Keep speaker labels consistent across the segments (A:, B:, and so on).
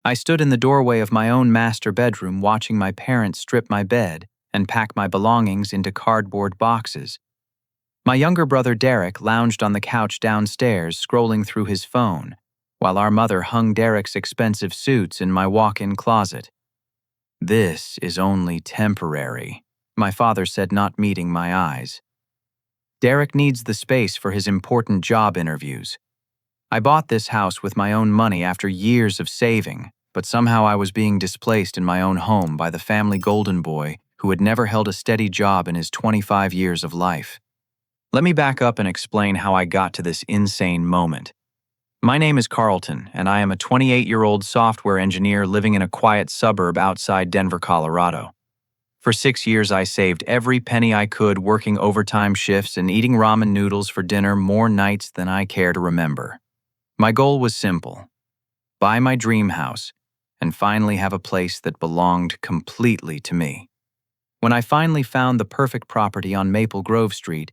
A: I stood in the doorway of my own master bedroom watching my parents strip my bed and pack my belongings into cardboard boxes. My younger brother Derek lounged on the couch downstairs scrolling through his phone, while our mother hung Derek's expensive suits in my walk-in closet. "This is only temporary," my father said, not meeting my eyes. "Derek needs the space for his important job interviews. I bought this house with my own money after years of saving, but somehow I was being displaced in my own home by the family golden boy who had never held a steady job in his 25 years of life." Let me back up and explain how I got to this insane moment. My name is Carlton, and I am a 28-year-old software engineer living in a quiet suburb outside Denver, Colorado. For 6 years, I saved every penny I could, working overtime shifts and eating ramen noodles for dinner more nights than I care to remember. My goal was simple: buy my dream house and finally have a place that belonged completely to me. When I finally found the perfect property on Maple Grove Street,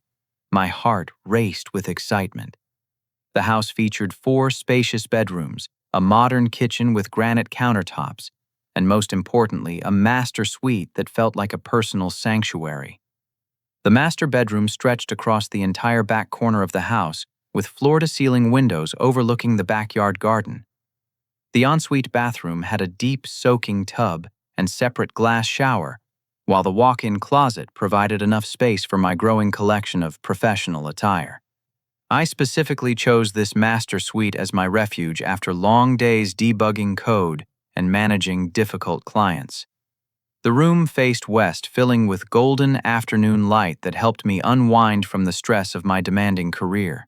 A: my heart raced with excitement. The house featured 4 spacious bedrooms, a modern kitchen with granite countertops, and most importantly, a master suite that felt like a personal sanctuary. The master bedroom stretched across the entire back corner of the house, with floor-to-ceiling windows overlooking the backyard garden. The ensuite bathroom had a deep soaking tub and separate glass shower, while the walk-in closet provided enough space for my growing collection of professional attire. I specifically chose this master suite as my refuge after long days debugging code and managing difficult clients. The room faced west, filling with golden afternoon light that helped me unwind from the stress of my demanding career.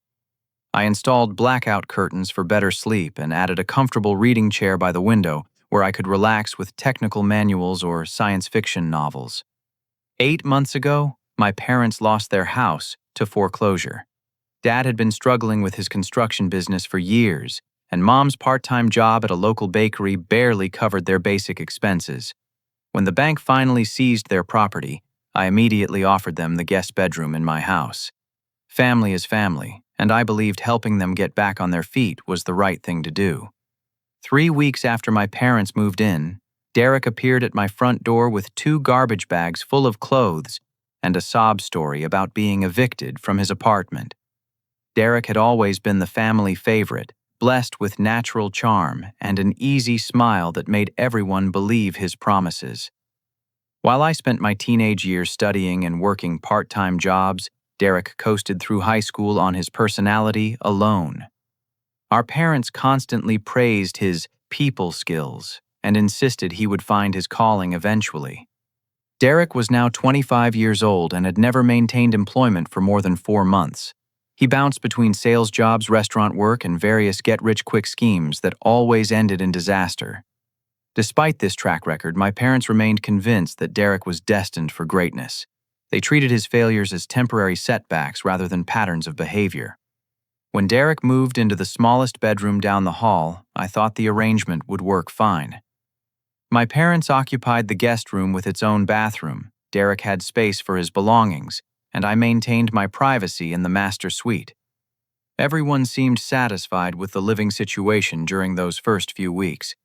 A: I installed blackout curtains for better sleep and added a comfortable reading chair by the window where I could relax with technical manuals or science fiction novels. 8 months ago, my parents lost their house to foreclosure. Dad had been struggling with his construction business for years, and Mom's part-time job at a local bakery barely covered their basic expenses. When the bank finally seized their property, I immediately offered them the guest bedroom in my house. Family is family, and I believed helping them get back on their feet was the right thing to do. 3 weeks after my parents moved in, Derek appeared at my front door with 2 garbage bags full of clothes and a sob story about being evicted from his apartment. Derek had always been the family favorite, blessed with natural charm and an easy smile that made everyone believe his promises. While I spent my teenage years studying and working part-time jobs, Derek coasted through high school on his personality alone. Our parents constantly praised his people skills and insisted he would find his calling eventually. Derek was now 25 years old and had never maintained employment for more than 4 months. He bounced between sales jobs, restaurant work, and various get-rich-quick schemes that always ended in disaster. Despite this track record, my parents remained convinced that Derek was destined for greatness. They treated his failures as temporary setbacks rather than patterns of behavior. When Derek moved into the smallest bedroom down the hall, I thought the arrangement would work fine. My parents occupied the guest room with its own bathroom. Derek had space for his belongings, and I maintained my privacy in the master suite. Everyone seemed satisfied with the living situation during those first few weeks.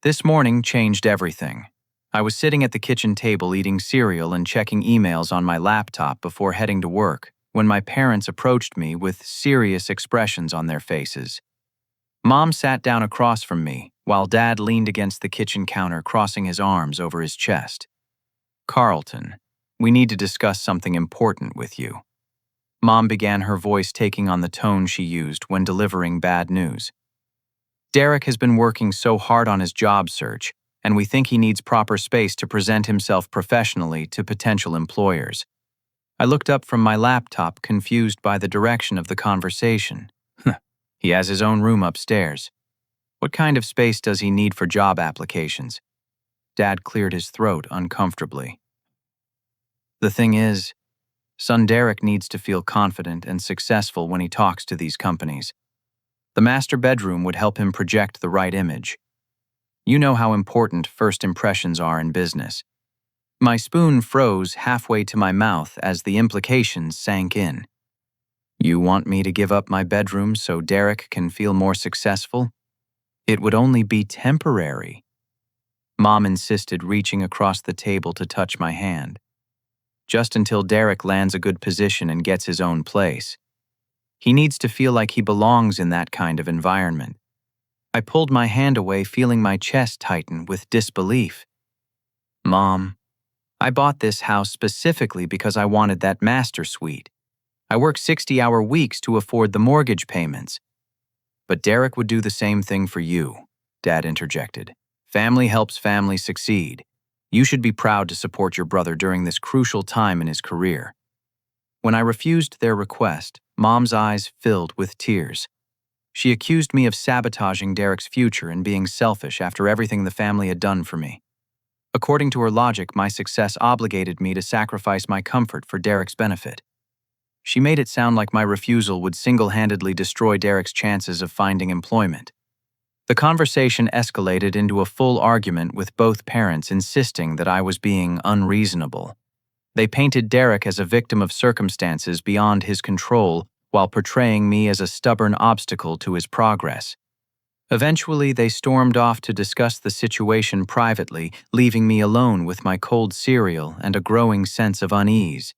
A: This morning changed everything. I was sitting at the kitchen table eating cereal and checking emails on my laptop before heading to work when my parents approached me with serious expressions on their faces. Mom sat down across from me, while Dad leaned against the kitchen counter, crossing his arms over his chest. "Carlton, we need to discuss something important with you." Mom began, her voice taking on the tone she used when delivering bad news. "Derek has been working so hard on his job search, and we think he needs proper space to present himself professionally to potential employers." I looked up from my laptop, confused by the direction of the conversation. He has his own room upstairs. What kind of space does he need for job applications? Dad cleared his throat uncomfortably. "The thing is, son Derek needs to feel confident and successful when he talks to these companies. The master bedroom would help him project the right image. You know how important first impressions are in business." My spoon froze halfway to my mouth as the implications sank in. "You want me to give up my bedroom so Derek can feel more successful? It would only be temporary. Mom insisted, reaching across the table to touch my hand. Just until Derek lands a good position and gets his own place. He needs to feel like he belongs in that kind of environment. I pulled my hand away, feeling my chest tighten with disbelief. Mom, I bought this house specifically because I wanted that master suite. I work 60-hour weeks to afford the mortgage payments. But Derek would do the same thing for you, Dad interjected. Family helps family succeed. You should be proud to support your brother during this crucial time in his career. When I refused their request, Mom's eyes filled with tears. She accused me of sabotaging Derek's future and being selfish after everything the family had done for me. According to her logic, my success obligated me to sacrifice my comfort for Derek's benefit. She made it sound like my refusal would single-handedly destroy Derek's chances of finding employment. The conversation escalated into a full argument, with both parents insisting that I was being unreasonable. They painted Derek as a victim of circumstances beyond his control, while portraying me as a stubborn obstacle to his progress. Eventually, they stormed off to discuss the situation privately, leaving me alone with my cold cereal and a growing sense of unease.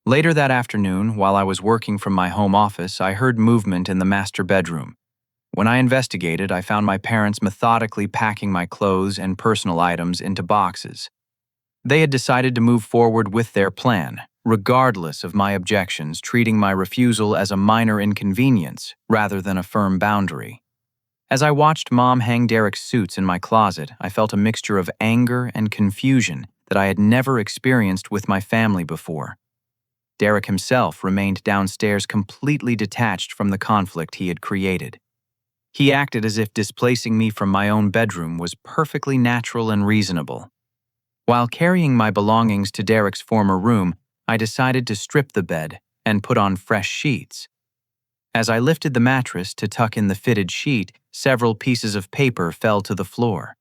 A: Later that afternoon, while I was working from my home office, I heard movement in the master bedroom. When I investigated, I found my parents methodically packing my clothes and personal items into boxes. They had decided to move forward with their plan, regardless of my objections, treating my refusal as a minor inconvenience rather than a firm boundary. As I watched Mom hang Derek's suits in my closet, I felt a mixture of anger and confusion that I had never experienced with my family before. Derek himself remained downstairs, completely detached from the conflict he had created. He acted as if displacing me from my own bedroom was perfectly natural and reasonable. While carrying my belongings to Derek's former room, I decided to strip the bed and put on fresh sheets. As I lifted the mattress to tuck in the fitted sheet, several pieces of paper fell to the floor.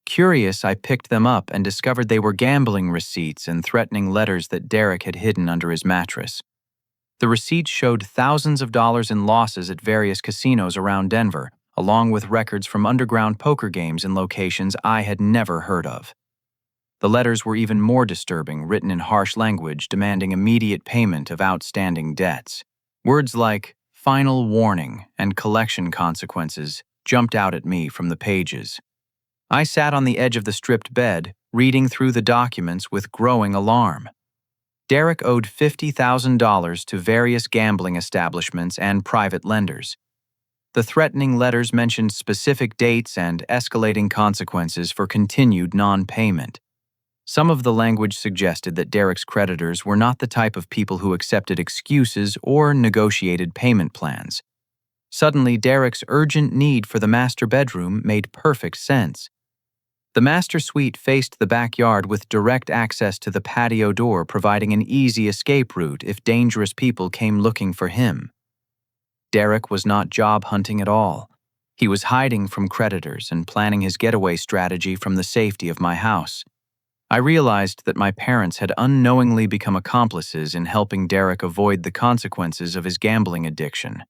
A: Curious, I picked them up and discovered they were gambling receipts and threatening letters that Derek had hidden under his mattress. The receipts showed thousands of dollars in losses at various casinos around Denver, along with records from underground poker games in locations I had never heard of. The letters were even more disturbing, written in harsh language demanding immediate payment of outstanding debts. Words like "final warning" and "collection consequences" jumped out at me from the pages. I sat on the edge of the stripped bed, reading through the documents with growing alarm. Derek owed $50,000 to various gambling establishments and private lenders. The threatening letters mentioned specific dates and escalating consequences for continued non-payment. Some of the language suggested that Derek's creditors were not the type of people who accepted excuses or negotiated payment plans. Suddenly, Derek's urgent need for the master bedroom made perfect sense. The master suite faced the backyard with direct access to the patio door, providing an easy escape route if dangerous people came looking for him. Derek was not job hunting at all. He was hiding from creditors and planning his getaway strategy from the safety of my house. I realized that my parents had unknowingly become accomplices in helping Derek avoid the consequences of his gambling addiction.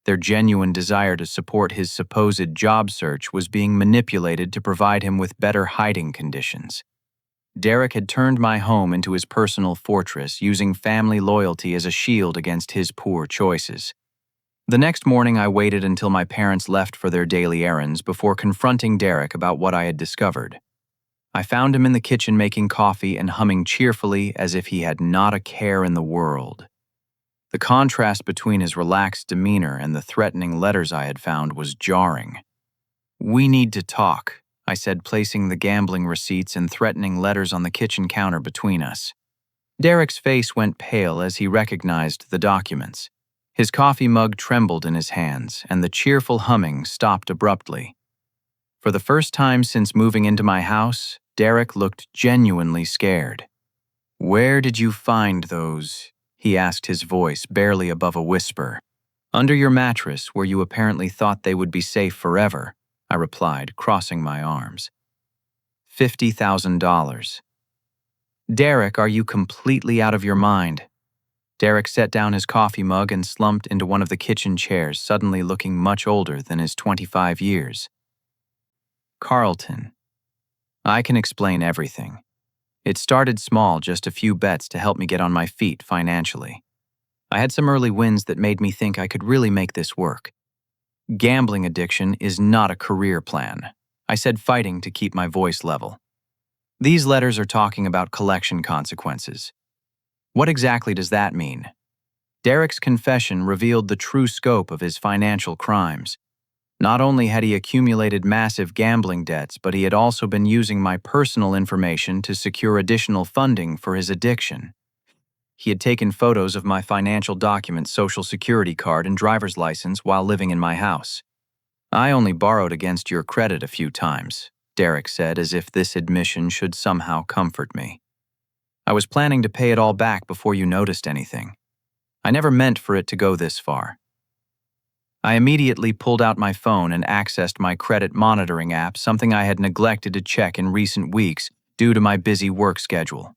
A: Their genuine desire to support his supposed job search was being manipulated to provide him with better hiding conditions. Derek had turned my home into his personal fortress, using family loyalty as a shield against his poor choices. The next morning, I waited until my parents left for their daily errands before confronting Derek about what I had discovered. I found him in the kitchen making coffee and humming cheerfully as if he had not a care in the world. The contrast between his relaxed demeanor and the threatening letters I had found was jarring. "We need to talk," I said, placing the gambling receipts and threatening letters on the kitchen counter between us. Derek's face went pale as he recognized the documents. His coffee mug trembled in his hands, and the cheerful humming stopped abruptly. For the first time since moving into my house, Derek looked genuinely scared. "Where did you find those?" he asked, his voice barely above a whisper. "Under your mattress, where you apparently thought they would be safe forever," I replied, crossing my arms. $50,000. "Derek, are you completely out of your mind?" Derek set down his coffee mug and slumped into one of the kitchen chairs, suddenly looking much older than his 25 years. Carlton. I can explain everything. It started small, just a few bets to help me get on my feet financially. I had some early wins that made me think I could really make this work. Gambling addiction is not a career plan, I said, fighting to keep my voice level. These letters are talking about collection consequences. What exactly does that mean? Derek's confession revealed the true scope of his financial crimes. Not only had he accumulated massive gambling debts, but he had also been using my personal information to secure additional funding for his addiction. He had taken photos of my financial documents, social security card, and driver's license while living in my house. I only borrowed against your credit a few times, Derek said, as if this admission should somehow comfort me. I was planning to pay it all back before you noticed anything. I never meant for it to go this far. I immediately pulled out my phone and accessed my credit monitoring app, something I had neglected to check in recent weeks due to my busy work schedule.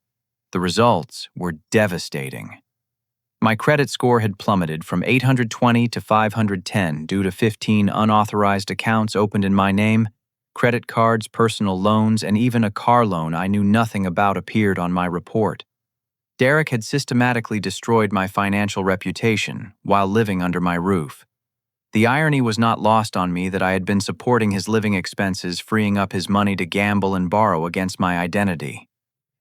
A: The results were devastating. My credit score had plummeted from 820 to 510 due to 15 unauthorized accounts opened in my name. Credit cards, personal loans, and even a car loan I knew nothing about appeared on my report. Derek had systematically destroyed my financial reputation while living under my roof. The irony was not lost on me that I had been supporting his living expenses, freeing up his money to gamble and borrow against my identity.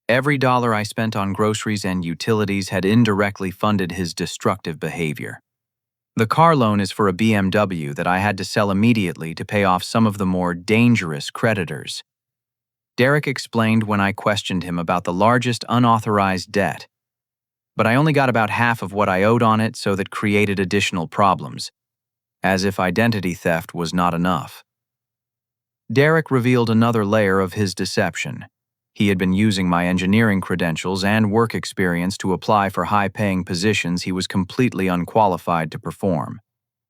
A: Every dollar I spent on groceries and utilities had indirectly funded his destructive behavior. The car loan is for a BMW that I had to sell immediately to pay off some of the more dangerous creditors. Derek explained when I questioned him about the largest unauthorized debt. But I only got about half of what I owed on it, so that created additional problems. As if identity theft was not enough. Derek revealed another layer of his deception. He had been using my engineering credentials and work experience to apply for high-paying positions he was completely unqualified to perform.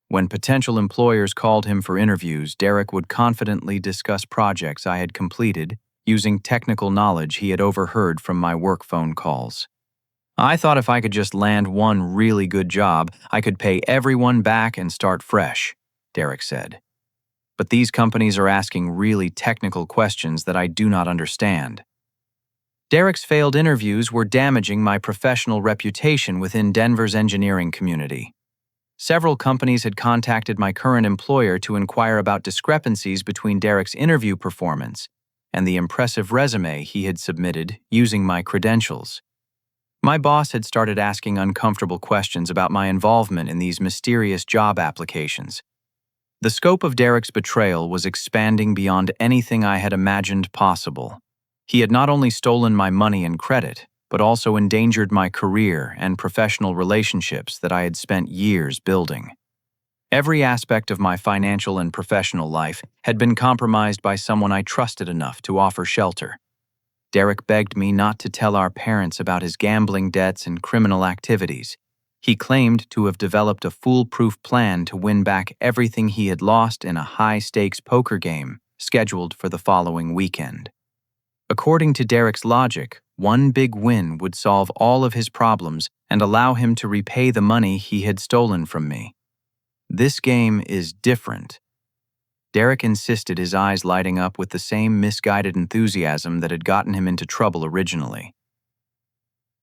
A: When potential employers called him for interviews, Derek would confidently discuss projects I had completed using technical knowledge he had overheard from my work phone calls. I thought if I could just land one really good job, I could pay everyone back and start fresh, Derek said. But these companies are asking really technical questions that I do not understand. Derek's failed interviews were damaging my professional reputation within Denver's engineering community. Several companies had contacted my current employer to inquire about discrepancies between Derek's interview performance and the impressive resume he had submitted using my credentials. My boss had started asking uncomfortable questions about my involvement in these mysterious job applications. The scope of Derek's betrayal was expanding beyond anything I had imagined possible. He had not only stolen my money and credit, but also endangered my career and professional relationships that I had spent years building. Every aspect of my financial and professional life had been compromised by someone I trusted enough to offer shelter. Derek begged me not to tell our parents about his gambling debts and criminal activities. He claimed to have developed a foolproof plan to win back everything he had lost in a high-stakes poker game scheduled for the following weekend. According to Derek's logic, one big win would solve all of his problems and allow him to repay the money he had stolen from me. This game is different. Derek insisted, his eyes lighting up with the same misguided enthusiasm that had gotten him into trouble originally.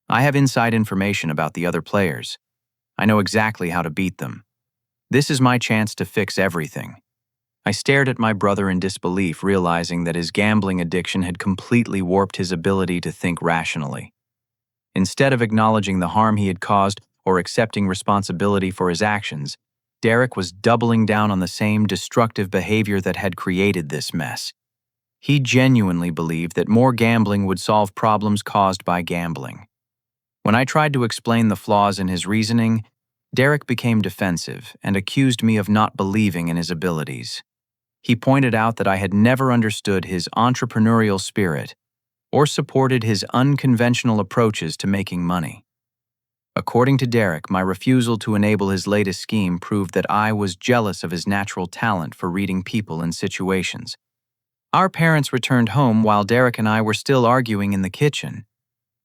A: I have inside information about the other players. I know exactly how to beat them. This is my chance to fix everything. I stared at my brother in disbelief, realizing that his gambling addiction had completely warped his ability to think rationally. Instead of acknowledging the harm he had caused or accepting responsibility for his actions, Derek was doubling down on the same destructive behavior that had created this mess. He genuinely believed that more gambling would solve problems caused by gambling. When I tried to explain the flaws in his reasoning, Derek became defensive and accused me of not believing in his abilities. He pointed out that I had never understood his entrepreneurial spirit or supported his unconventional approaches to making money. According to Derek, my refusal to enable his latest scheme proved that I was jealous of his natural talent for reading people and situations. Our parents returned home while Derek and I were still arguing in the kitchen.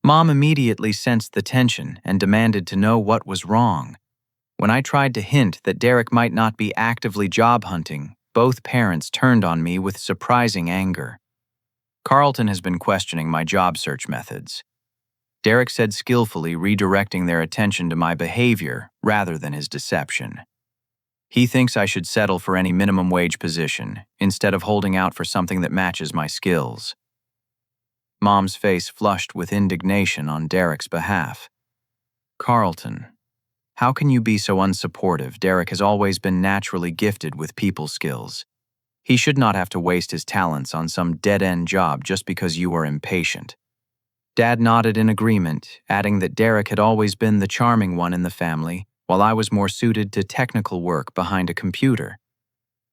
A: Mom immediately sensed the tension and demanded to know what was wrong. When I tried to hint that Derek might not be actively job hunting, both parents turned on me with surprising anger. Carlton has been questioning my job search methods. Derek said, skillfully redirecting their attention to my behavior rather than his deception. He thinks I should settle for any minimum wage position instead of holding out for something that matches my skills. Mom's face flushed with indignation on Derek's behalf. Carlton, how can you be so unsupportive? Derek has always been naturally gifted with people skills. He should not have to waste his talents on some dead-end job just because you are impatient. Dad nodded in agreement, adding that Derek had always been the charming one in the family, while I was more suited to technical work behind a computer.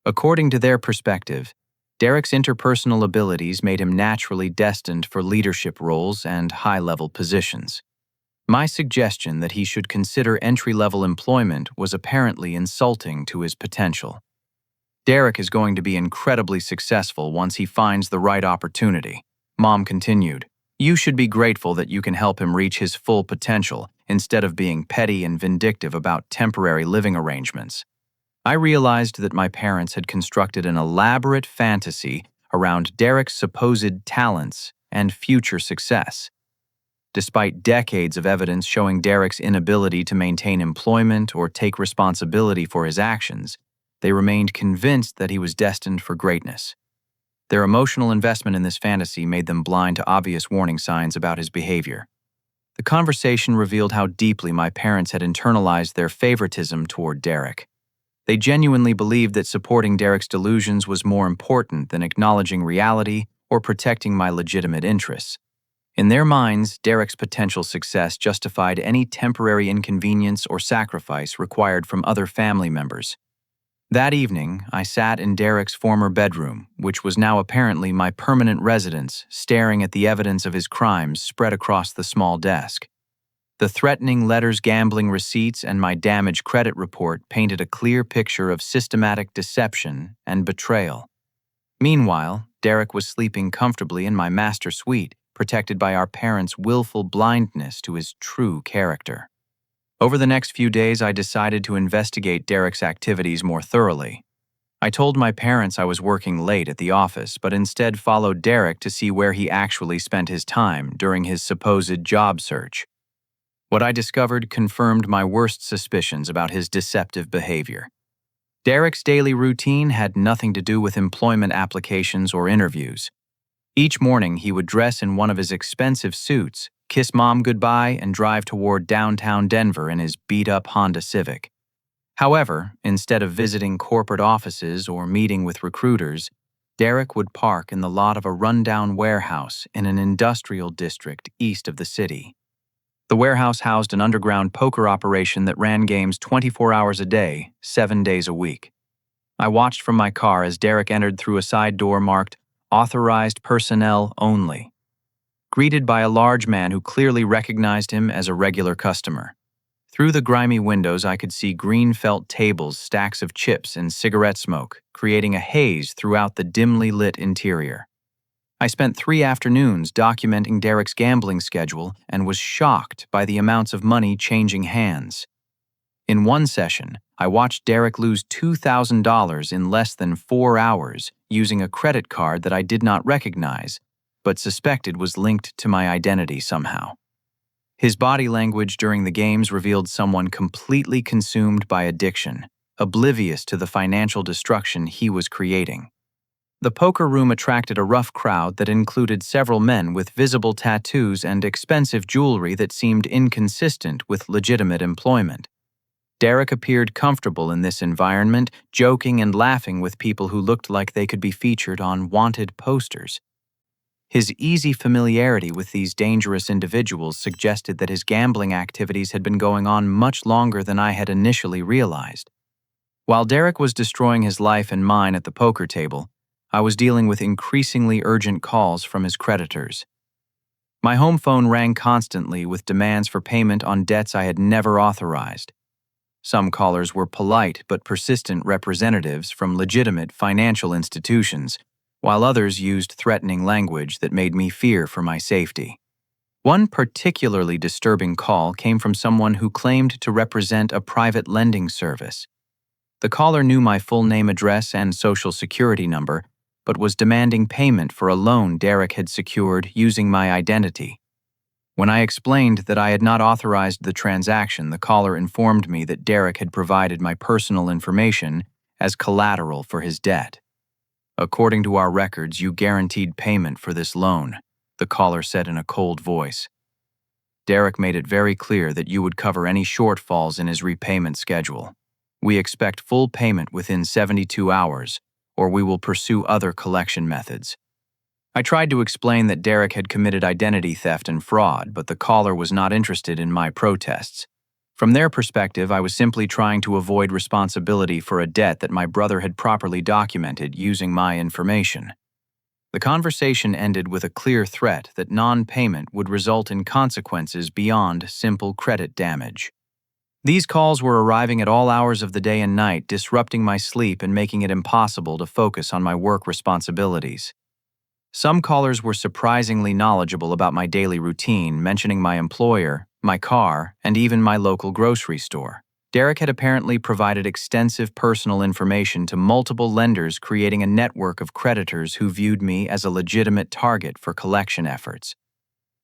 A: According to their perspective, Derek's interpersonal abilities made him naturally destined for leadership roles and high-level positions. My suggestion that he should consider entry-level employment was apparently insulting to his potential. Derek is going to be incredibly successful once he finds the right opportunity, Mom continued. You should be grateful that you can help him reach his full potential instead of being petty and vindictive about temporary living arrangements. I realized that my parents had constructed an elaborate fantasy around Derek's supposed talents and future success. Despite decades of evidence showing Derek's inability to maintain employment or take responsibility for his actions, they remained convinced that he was destined for greatness. Their emotional investment in this fantasy made them blind to obvious warning signs about his behavior. The conversation revealed how deeply my parents had internalized their favoritism toward Derek. They genuinely believed that supporting Derek's delusions was more important than acknowledging reality or protecting my legitimate interests. In their minds, Derek's potential success justified any temporary inconvenience or sacrifice required from other family members. That evening, I sat in Derek's former bedroom, which was now apparently my permanent residence, staring at the evidence of his crimes spread across the small desk. The threatening letters, gambling receipts, and my damaged credit report painted a clear picture of systematic deception and betrayal. Meanwhile, Derek was sleeping comfortably in my master suite, protected by our parents' willful blindness to his true character. Over the next few days, I decided to investigate Derek's activities more thoroughly. I told my parents I was working late at the office, but instead followed Derek to see where he actually spent his time during his supposed job search. What I discovered confirmed my worst suspicions about his deceptive behavior. Derek's daily routine had nothing to do with employment applications or interviews. Each morning, he would dress in one of his expensive suits, kiss Mom goodbye, and drive toward downtown Denver in his beat-up Honda Civic. However, instead of visiting corporate offices or meeting with recruiters, Derek would park in the lot of a rundown warehouse in an industrial district east of the city. The warehouse housed an underground poker operation that ran games 24 hours a day, 7 days a week. I watched from my car as Derek entered through a side door marked "Authorized Personnel Only," greeted by a large man who clearly recognized him as a regular customer. Through the grimy windows, I could see green felt tables, stacks of chips, and cigarette smoke, creating a haze throughout the dimly lit interior. I spent 3 afternoons documenting Derek's gambling schedule and was shocked by the amounts of money changing hands. In one session, I watched Derek lose $2,000 in less than 4 hours using a credit card that I did not recognize, but suspected was linked to my identity somehow. His body language during the games revealed someone completely consumed by addiction, oblivious to the financial destruction he was creating. The poker room attracted a rough crowd that included several men with visible tattoos and expensive jewelry that seemed inconsistent with legitimate employment. Derek appeared comfortable in this environment, joking and laughing with people who looked like they could be featured on wanted posters. His easy familiarity with these dangerous individuals suggested that his gambling activities had been going on much longer than I had initially realized. While Derek was destroying his life and mine at the poker table, I was dealing with increasingly urgent calls from his creditors. My home phone rang constantly with demands for payment on debts I had never authorized. Some callers were polite but persistent representatives from legitimate financial institutions, while others used threatening language that made me fear for my safety. One particularly disturbing call came from someone who claimed to represent a private lending service. The caller knew my full name, address, and social security number, but was demanding payment for a loan Derek had secured using my identity. When I explained that I had not authorized the transaction, the caller informed me that Derek had provided my personal information as collateral for his debt. "According to our records, you guaranteed payment for this loan," the caller said in a cold voice. "Derek made it very clear that you would cover any shortfalls in his repayment schedule. We expect full payment within 72 hours, or we will pursue other collection methods." I tried to explain that Derek had committed identity theft and fraud, but the caller was not interested in my protests. From their perspective, I was simply trying to avoid responsibility for a debt that my brother had properly documented using my information. The conversation ended with a clear threat that non-payment would result in consequences beyond simple credit damage. These calls were arriving at all hours of the day and night, disrupting my sleep and making it impossible to focus on my work responsibilities. Some callers were surprisingly knowledgeable about my daily routine, mentioning my employer, my car, and even my local grocery store. Derek had apparently provided extensive personal information to multiple lenders, creating a network of creditors who viewed me as a legitimate target for collection efforts.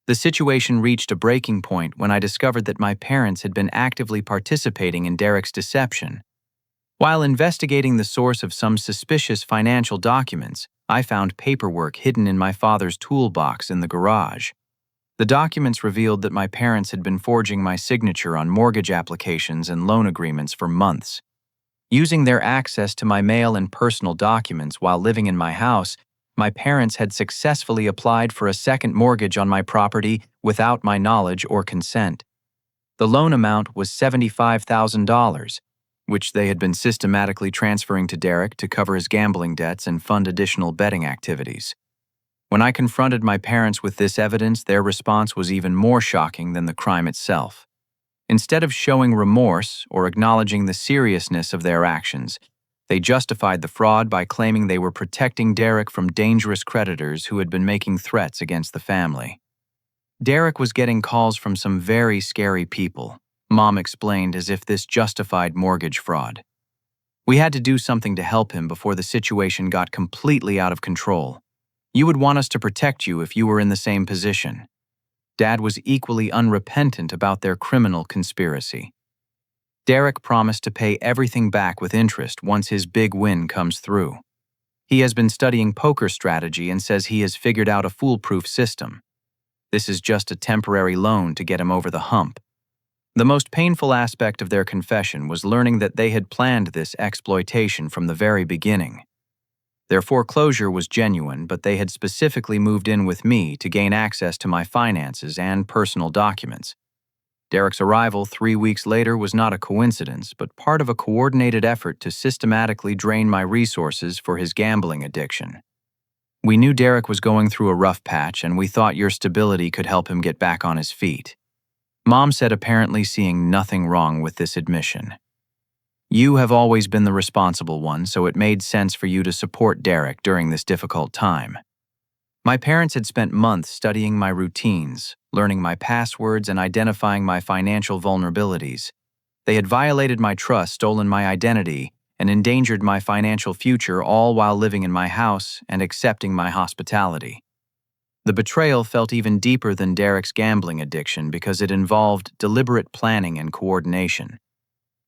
A: The situation reached a breaking point when I discovered that my parents had been actively participating in Derek's deception. While investigating the source of some suspicious financial documents, I found paperwork hidden in my father's toolbox in the garage. The documents revealed that my parents had been forging my signature on mortgage applications and loan agreements for months. Using their access to my mail and personal documents while living in my house, my parents had successfully applied for a second mortgage on my property without my knowledge or consent. The loan amount was $75,000, which they had been systematically transferring to Derek to cover his gambling debts and fund additional betting activities. When I confronted my parents with this evidence, their response was even more shocking than the crime itself. Instead of showing remorse or acknowledging the seriousness of their actions, they justified the fraud by claiming they were protecting Derek from dangerous creditors who had been making threats against the family. Derek was getting calls from some very scary people, Mom explained, as if this justified mortgage fraud. "We had to do something to help him before the situation got completely out of control. You would want us to protect you if you were in the same position." Dad was equally unrepentant about their criminal conspiracy. Derek promised to pay everything back with interest once his big win comes through. He has been studying poker strategy and says he has figured out a foolproof system. This is just a temporary loan to get him over the hump. The most painful aspect of their confession was learning that they had planned this exploitation from the very beginning. Their foreclosure was genuine, but they had specifically moved in with me to gain access to my finances and personal documents. Derek's arrival 3 weeks later was not a coincidence, but part of a coordinated effort to systematically drain my resources for his gambling addiction. "We knew Derek was going through a rough patch, and we thought your stability could help him get back on his feet," Mom said, apparently seeing nothing wrong with this admission. "You have always been the responsible one, so it made sense for you to support Derek during this difficult time." My parents had spent months studying my routines, learning my passwords, and identifying my financial vulnerabilities. They had violated my trust, stolen my identity, and endangered my financial future, all while living in my house and accepting my hospitality. The betrayal felt even deeper than Derek's gambling addiction because it involved deliberate planning and coordination.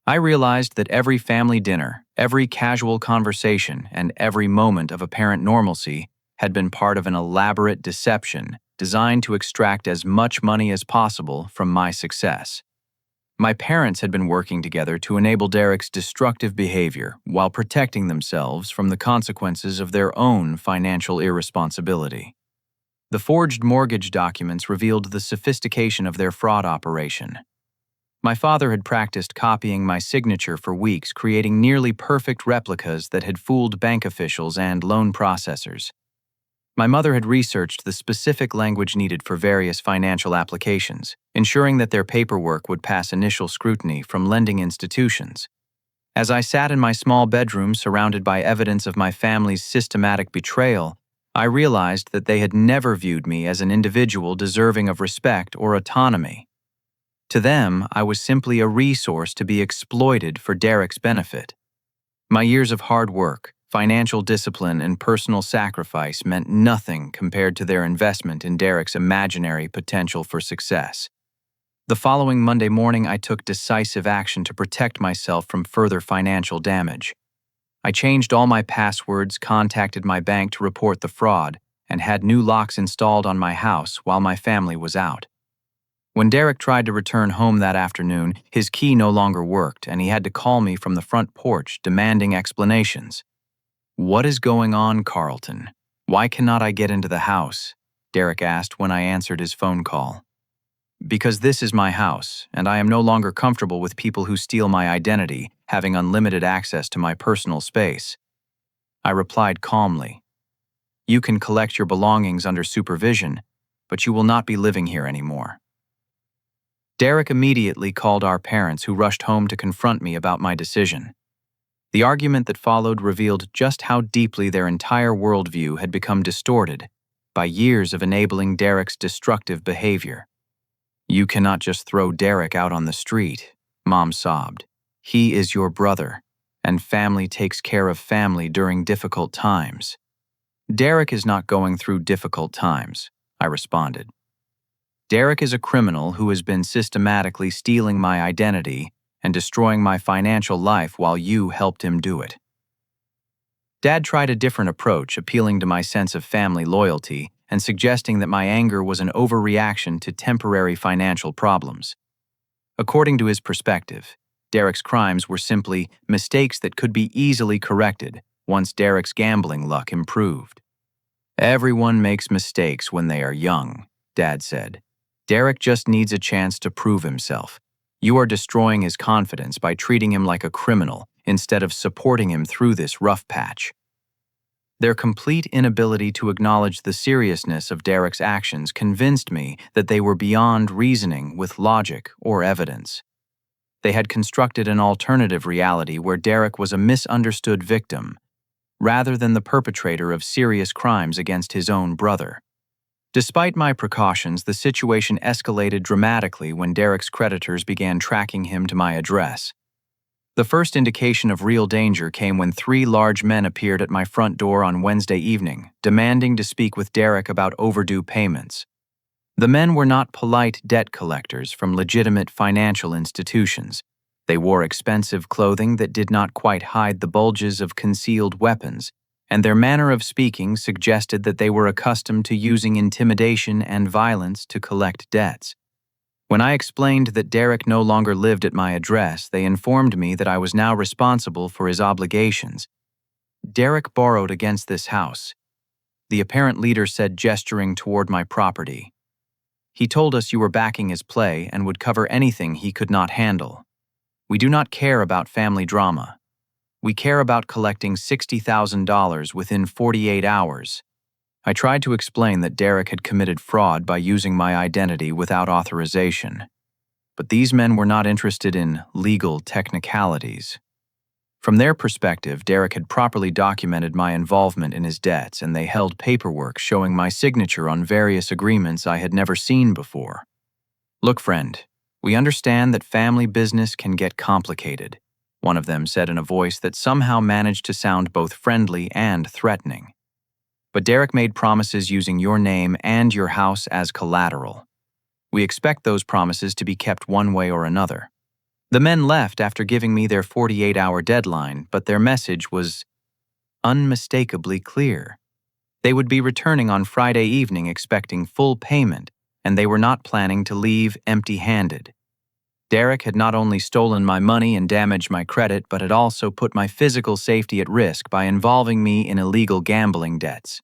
A: I realized that every family dinner, every casual conversation, and every moment of apparent normalcy had been part of an elaborate deception designed to extract as much money as possible from my success. My parents had been working together to enable Derek's destructive behavior while protecting themselves from the consequences of their own financial irresponsibility. The forged mortgage documents revealed the sophistication of their fraud operation. My father had practiced copying my signature for weeks, creating nearly perfect replicas that had fooled bank officials and loan processors. My mother had researched the specific language needed for various financial applications, ensuring that their paperwork would pass initial scrutiny from lending institutions. As I sat in my small bedroom surrounded by evidence of my family's systematic betrayal, I realized that they had never viewed me as an individual deserving of respect or autonomy. To them, I was simply a resource to be exploited for Derek's benefit. My years of hard work, financial discipline, and personal sacrifice meant nothing compared to their investment in Derek's imaginary potential for success. The following Monday morning, I took decisive action to protect myself from further financial damage. I changed all my passwords, contacted my bank to report the fraud, and had new locks installed on my house while my family was out. When Derek tried to return home that afternoon, his key no longer worked, and he had to call me from the front porch, demanding explanations. "What is going on, Carlton? Why cannot I get into the house?" Derek asked when I answered his phone call. "Because this is my house, and I am no longer comfortable with people who steal my identity, having unlimited access to my personal space." I replied calmly. "You can collect your belongings under supervision, but you will not be living here anymore." Derek immediately called our parents, who rushed home to confront me about my decision. The argument that followed revealed just how deeply their entire worldview had become distorted by years of enabling Derek's destructive behavior. "You cannot just throw Derek out on the street," Mom sobbed. "He is your brother, and family takes care of family during difficult times." "Derek is not going through difficult times," I responded. "Derek is a criminal who has been systematically stealing my identity and destroying my financial life while you helped him do it." Dad tried a different approach, appealing to my sense of family loyalty and suggesting that my anger was an overreaction to temporary financial problems. According to his perspective, Derek's crimes were simply mistakes that could be easily corrected once Derek's gambling luck improved. "Everyone makes mistakes when they are young," Dad said. "Derek just needs a chance to prove himself. You are destroying his confidence by treating him like a criminal instead of supporting him through this rough patch." Their complete inability to acknowledge the seriousness of Derek's actions convinced me that they were beyond reasoning with logic or evidence. They had constructed an alternative reality where Derek was a misunderstood victim, rather than the perpetrator of serious crimes against his own brother. Despite my precautions, the situation escalated dramatically when Derek's creditors began tracking him to my address. The first indication of real danger came when 3 large men appeared at my front door on Wednesday evening, demanding to speak with Derek about overdue payments. The men were not polite debt collectors from legitimate financial institutions. They wore expensive clothing that did not quite hide the bulges of concealed weapons, and their manner of speaking suggested that they were accustomed to using intimidation and violence to collect debts. When I explained that Derek no longer lived at my address, they informed me that I was now responsible for his obligations. "Derek borrowed against this house," the apparent leader said, gesturing toward my property. "He told us you were backing his play and would cover anything he could not handle. We do not care about family drama. We care about collecting $60,000 within 48 hours. I tried to explain that Derek had committed fraud by using my identity without authorization. But these men were not interested in legal technicalities. From their perspective, Derek had properly documented my involvement in his debts, and they held paperwork showing my signature on various agreements I had never seen before. "Look, friend, we understand that family business can get complicated," one of them said in a voice that somehow managed to sound both friendly and threatening. "But Derek made promises using your name and your house as collateral. We expect those promises to be kept one way or another." The men left after giving me their 48-hour deadline, but their message was unmistakably clear. They would be returning on Friday evening expecting full payment, and they were not planning to leave empty-handed. Derek had not only stolen my money and damaged my credit, but had also put my physical safety at risk by involving me in illegal gambling debts.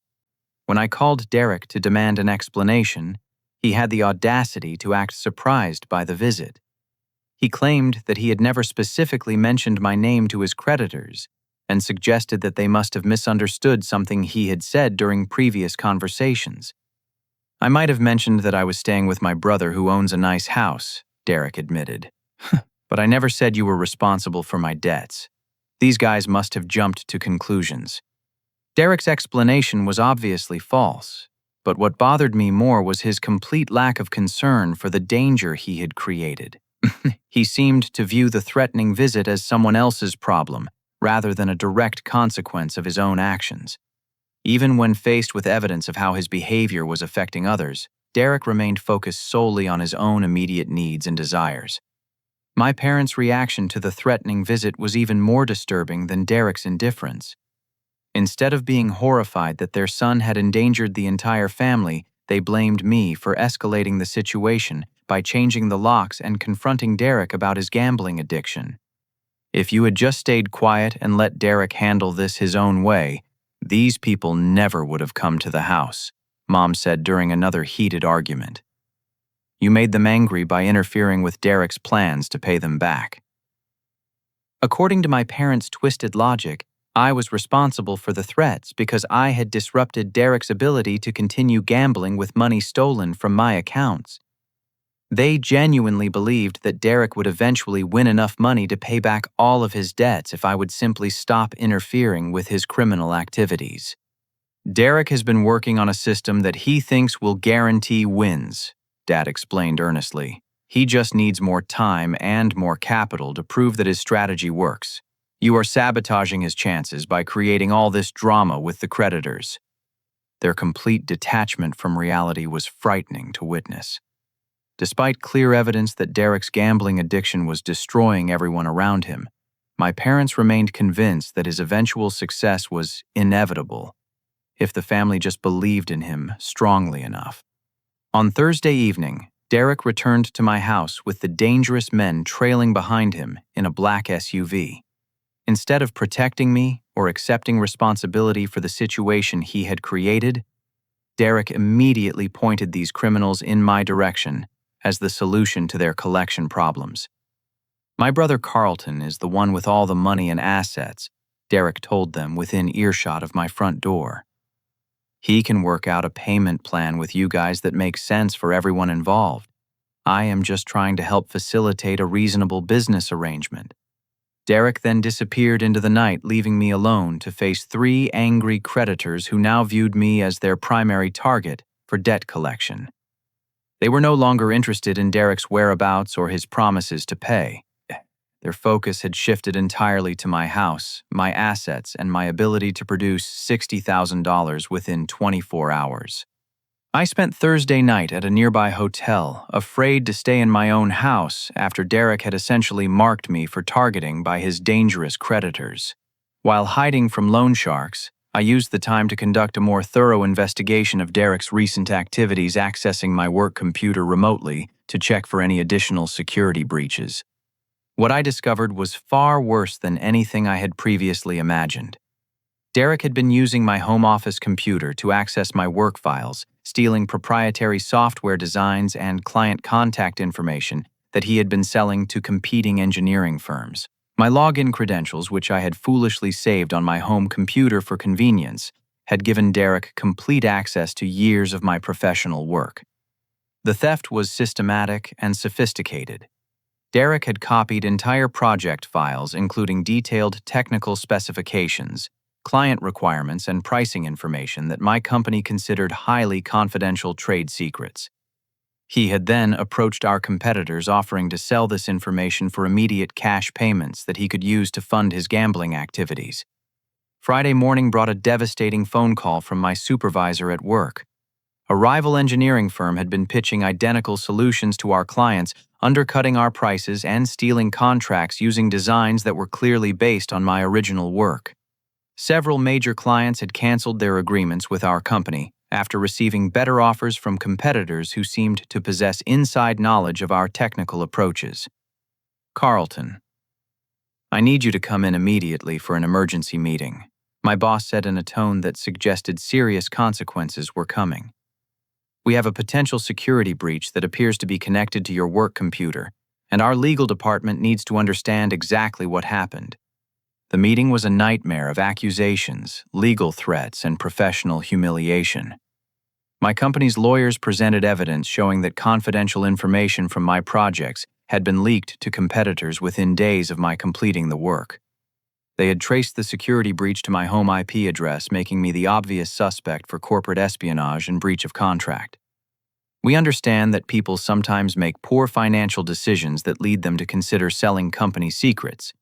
A: When I called Derek to demand an explanation, he had the audacity to act surprised by the visit. He claimed that he had never specifically mentioned my name to his creditors and suggested that they must have misunderstood something he had said during previous conversations. "I might have mentioned that I was staying with my brother who owns a nice house," Derek admitted. "But I never said you were responsible for my debts. These guys must have jumped to conclusions." Derek's explanation was obviously false, but what bothered me more was his complete lack of concern for the danger he had created. He seemed to view the threatening visit as someone else's problem, rather than a direct consequence of his own actions. Even when faced with evidence of how his behavior was affecting others, Derek remained focused solely on his own immediate needs and desires. My parents' reaction to the threatening visit was even more disturbing than Derek's indifference. Instead of being horrified that their son had endangered the entire family, they blamed me for escalating the situation by changing the locks and confronting Derek about his gambling addiction. If you had just stayed quiet and let Derek handle this his own way, these people never would have come to the house, Mom said during another heated argument. You made them angry by interfering with Derek's plans to pay them back. According to my parents' twisted logic, I was responsible for the threats because I had disrupted Derek's ability to continue gambling with money stolen from my accounts. They genuinely believed that Derek would eventually win enough money to pay back all of his debts if I would simply stop interfering with his criminal activities. Derek has been working on a system that he thinks will guarantee wins, Dad explained earnestly. He just needs more time and more capital to prove that his strategy works. You are sabotaging his chances by creating all this drama with the creditors. Their complete detachment from reality was frightening to witness. Despite clear evidence that Derek's gambling addiction was destroying everyone around him, my parents remained convinced that his eventual success was inevitable if the family just believed in him strongly enough. On Thursday evening, Derek returned to my house with the dangerous men trailing behind him in a black SUV. Instead of protecting me or accepting responsibility for the situation he had created, Derek immediately pointed these criminals in my direction as the solution to their collection problems. My brother Carlton is the one with all the money and assets, Derek told them within earshot of my front door. He can work out a payment plan with you guys that makes sense for everyone involved. I am just trying to help facilitate a reasonable business arrangement. Derek then disappeared into the night, leaving me alone to face 3 angry creditors who now viewed me as their primary target for debt collection. They were no longer interested in Derek's whereabouts or his promises to pay. Their focus had shifted entirely to my house, my assets, and my ability to produce $60,000 within 24 hours. I spent Thursday night at a nearby hotel, afraid to stay in my own house after Derek had essentially marked me for targeting by his dangerous creditors. While hiding from loan sharks, I used the time to conduct a more thorough investigation of Derek's recent activities, accessing my work computer remotely to check for any additional security breaches. What I discovered was far worse than anything I had previously imagined. Derek had been using my home office computer to access my work files, stealing proprietary software designs and client contact information that he had been selling to competing engineering firms. My login credentials, which I had foolishly saved on my home computer for convenience, had given Derek complete access to years of my professional work. The theft was systematic and sophisticated. Derek had copied entire project files, including detailed technical specifications, client requirements, and pricing information that my company considered highly confidential trade secrets. He had then approached our competitors, offering to sell this information for immediate cash payments that he could use to fund his gambling activities. Friday morning brought a devastating phone call from my supervisor at work. A rival engineering firm had been pitching identical solutions to our clients, undercutting our prices and stealing contracts using designs that were clearly based on my original work. Several major clients had canceled their agreements with our company after receiving better offers from competitors who seemed to possess inside knowledge of our technical approaches. Carlton, I need you to come in immediately for an emergency meeting, my boss said in a tone that suggested serious consequences were coming. We have a potential security breach that appears to be connected to your work computer, and our legal department needs to understand exactly what happened. The meeting was a nightmare of accusations, legal threats, and professional humiliation. My company's lawyers presented evidence showing that confidential information from my projects had been leaked to competitors within days of my completing the work. They had traced the security breach to my home IP address, making me the obvious suspect for corporate espionage and breach of contract. We understand that people sometimes make poor financial decisions that lead them to consider selling company secrets.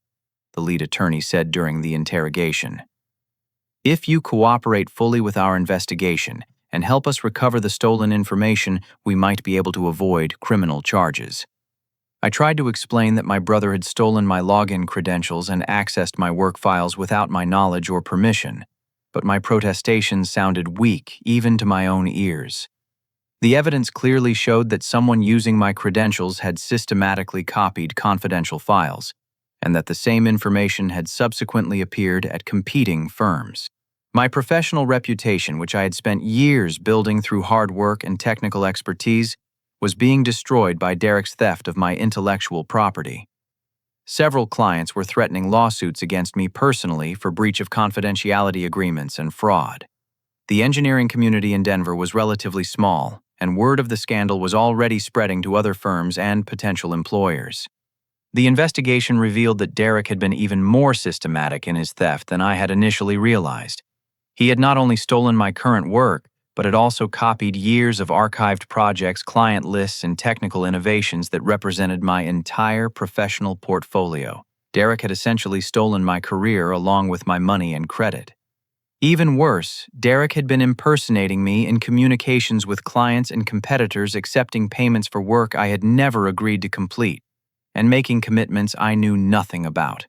A: the lead attorney said during the interrogation. "If you cooperate fully with our investigation and help us recover the stolen information, we might be able to avoid criminal charges." I tried to explain that my brother had stolen my login credentials and accessed my work files without my knowledge or permission, but my protestations sounded weak even to my own ears. The evidence clearly showed that someone using my credentials had systematically copied confidential files, and that the same information had subsequently appeared at competing firms. My professional reputation, which I had spent years building through hard work and technical expertise, was being destroyed by Derek's theft of my intellectual property. Several clients were threatening lawsuits against me personally for breach of confidentiality agreements and fraud. The engineering community in Denver was relatively small, and word of the scandal was already spreading to other firms and potential employers. The investigation revealed that Derek had been even more systematic in his theft than I had initially realized. He had not only stolen my current work, but had also copied years of archived projects, client lists, and technical innovations that represented my entire professional portfolio. Derek had essentially stolen my career along with my money and credit. Even worse, Derek had been impersonating me in communications with clients and competitors, accepting payments for work I had never agreed to complete, and making commitments I knew nothing about.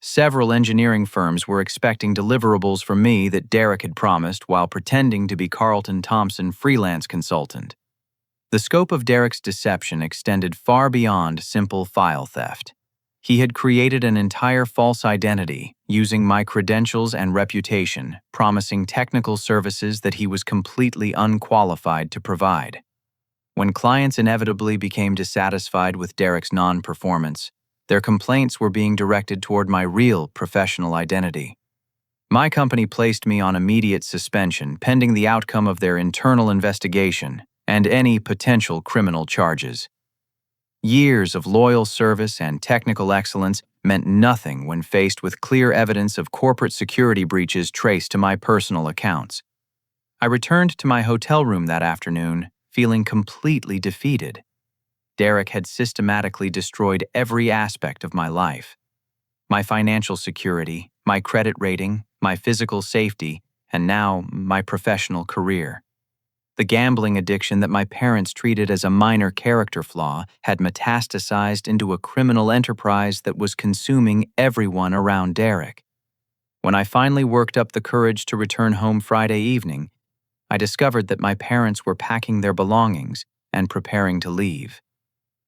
A: Several engineering firms were expecting deliverables from me that Derek had promised while pretending to be Carlton Thompson freelance consultant. The scope of Derek's deception extended far beyond simple file theft. He had created an entire false identity using my credentials and reputation, promising technical services that he was completely unqualified to provide. When clients inevitably became dissatisfied with Derek's non-performance, their complaints were being directed toward my real professional identity. My company placed me on immediate suspension pending the outcome of their internal investigation and any potential criminal charges. Years of loyal service and technical excellence meant nothing when faced with clear evidence of corporate security breaches traced to my personal accounts. I returned to my hotel room that afternoon, feeling completely defeated. Derek had systematically destroyed every aspect of my life. My financial security, my credit rating, my physical safety, and now my professional career. The gambling addiction that my parents treated as a minor character flaw had metastasized into a criminal enterprise that was consuming everyone around Derek. When I finally worked up the courage to return home Friday evening, I discovered that my parents were packing their belongings and preparing to leave.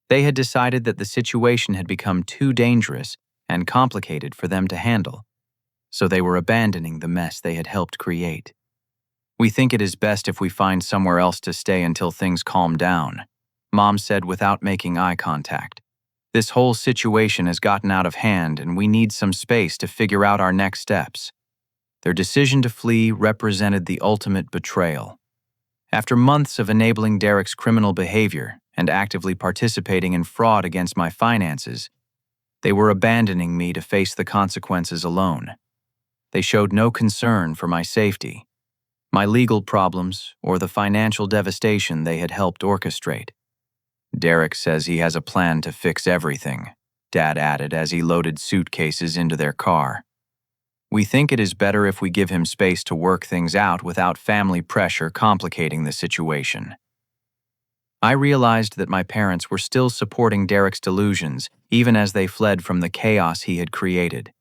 A: They had decided that the situation had become too dangerous and complicated for them to handle, so they were abandoning the mess they had helped create. "We think it is best if we find somewhere else to stay until things calm down," Mom said without making eye contact. "This whole situation has gotten out of hand and we need some space to figure out our next steps." Their decision to flee represented the ultimate betrayal. After months of enabling Derek's criminal behavior and actively participating in fraud against my finances, they were abandoning me to face the consequences alone. They showed no concern for my safety, my legal problems, or the financial devastation they had helped orchestrate. "Derek says he has a plan to fix everything," Dad added as he loaded suitcases into their car. "We think it is better if we give him space to work things out without family pressure complicating the situation." I realized that my parents were still supporting Derek's delusions, even as they fled from the chaos he had created.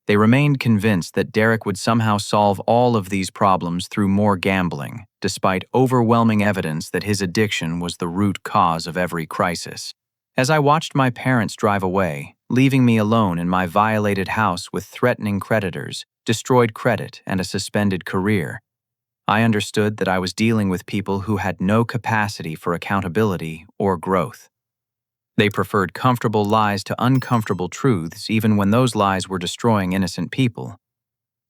A: They remained convinced that Derek would somehow solve all of these problems through more gambling, despite overwhelming evidence that his addiction was the root cause of every crisis. As I watched my parents drive away, leaving me alone in my violated house with threatening creditors, destroyed credit, and a suspended career, I understood that I was dealing with people who had no capacity for accountability or growth. They preferred comfortable lies to uncomfortable truths, even when those lies were destroying innocent people.